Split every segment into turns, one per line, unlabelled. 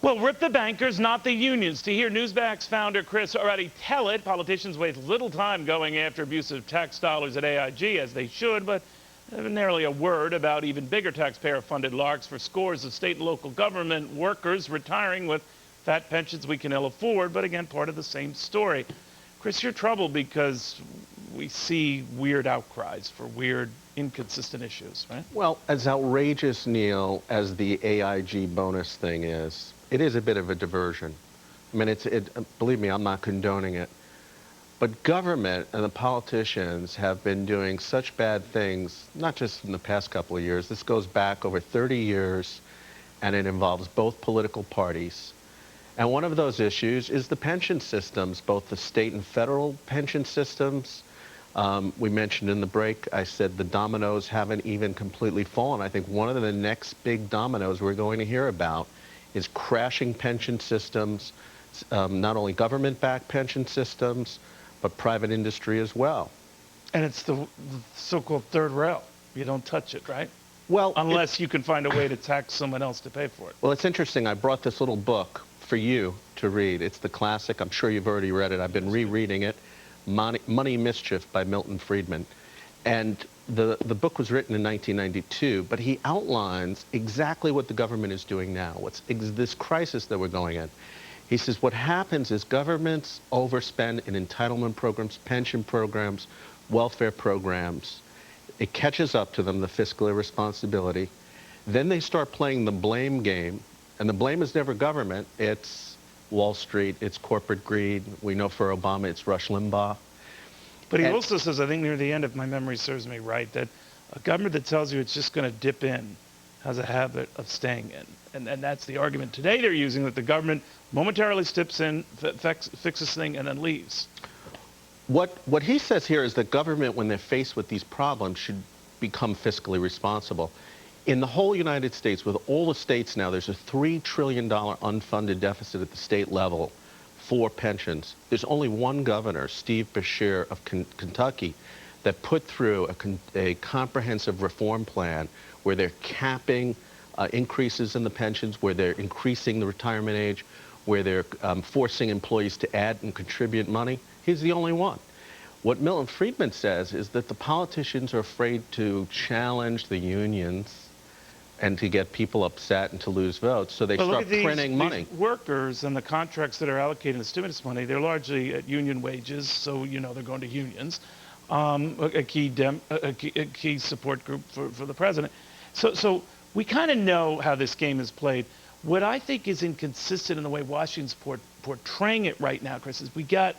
Well, rip the bankers, not the unions. To hear Newsmax founder Chris Ruddy tell it, politicians waste little time going after abusive tax dollars at AIG, as they should, but nearly a word about even bigger taxpayer-funded larks for scores of state and local government workers retiring with fat pensions we can ill afford, but again, part of the same story. Chris, you're troubled because we see weird outcries for weird, inconsistent issues, right?
Well, as outrageous, Neil, as the AIG bonus thing is, it is a bit of a diversion. I mean, believe me, I'm not condoning it. But government and the politicians have been doing such bad things, not just in the past couple of years. This goes back over 30 years, and it involves both political parties. And one of those issues is the pension systems, both the state and federal pension systems. We mentioned in the break, I said the dominoes haven't even completely fallen. I think one of the next big dominoes we're going to hear about is crashing pension systems, not only government-backed pension systems, but private industry as well.
And it's the so-called third rail. You don't touch it, right?
Well,
unless you can find a way to tax someone else to pay for it.
Well, it's interesting. I brought this little book for you to read. It's the classic. I'm sure you've already read it. I've been rereading it. Money Mischief by Milton Friedman. And the book was written in 1992, but he outlines exactly what the government is doing now. What's this crisis that we're going in. He says what happens is governments overspend in entitlement programs, pension programs, welfare programs. It catches up to them, the fiscal irresponsibility. Then they start playing the blame game, and the blame is never government. It's Wall Street, it's corporate greed. We know for Obama it's Rush Limbaugh.
But he also says, I think near the end, if my memory serves me right, that a government that tells you it's just going to dip in has a habit of staying in. And that's the argument today they're using, that the government momentarily steps in, fixes thing, and then leaves.
What he says here is that government, when they're faced with these problems, should become fiscally responsible. In the whole United States, with all the states now, there's a $3 trillion unfunded deficit at the state level for pensions. There's only one governor, Steve Beshear of Kentucky, that put through a comprehensive reform plan where they're capping increases in the pensions, where they're increasing the retirement age, where they're forcing employees to add and contribute money. He's the only one. What Milton Friedman says is that the politicians are afraid to challenge the unions and to get people upset and to lose votes, so they start printing money.
These workers and the contracts that are allocating the stimulus money, they're largely at union wages, so you know they're going to unions, a key support group for the president. So we kind of know how this game is played. What I think is inconsistent in the way Washington's portraying it right now, Chris, is we got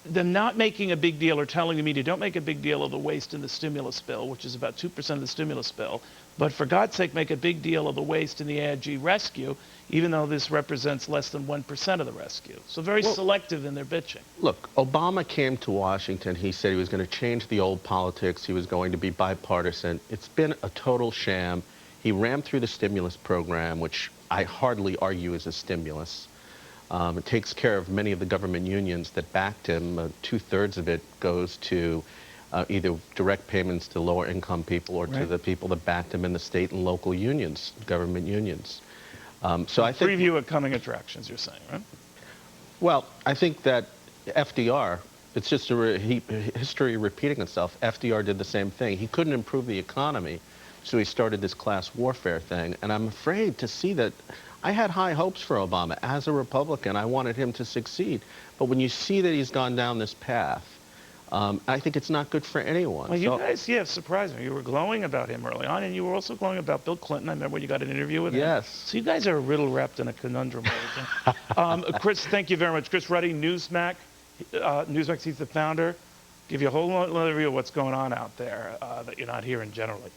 them not making a big deal or telling the media, don't make a big deal of the waste in the stimulus bill, which is about 2% of the stimulus bill. But for God's sake, make a big deal of the waste in the AIG rescue, even though this represents less than 1% of the rescue. So very selective in their bitching.
Look, Obama came to Washington. He said he was going to change the old politics. He was going to be bipartisan. It's been a total sham. He rammed through the stimulus program, which I hardly argue is a stimulus. It takes care of many of the government unions that backed him. 2/3 of it goes to either direct payments to lower income people or to the people that backed him in the state and local unions, government unions. So I think...
Preview of coming attractions, you're saying, right?
Well, I think that FDR, it's just history repeating itself. FDR did the same thing. He couldn't improve the economy, so he started this class warfare thing. And I'm afraid to see that. I had high hopes for Obama. As a Republican, I wanted him to succeed. But when you see that he's gone down this path, I think it's not good for anyone.
Well, you guys, surprised me. You were glowing about him early on, and you were also glowing about Bill Clinton. I remember you got an interview with him.
Yes.
So you guys are riddle wrapped in a conundrum. Chris, thank you very much. Chris Ruddy, Newsmax. Newsmax, he's the founder. Give you a whole other view of what's going on out there that you're not hearing generally.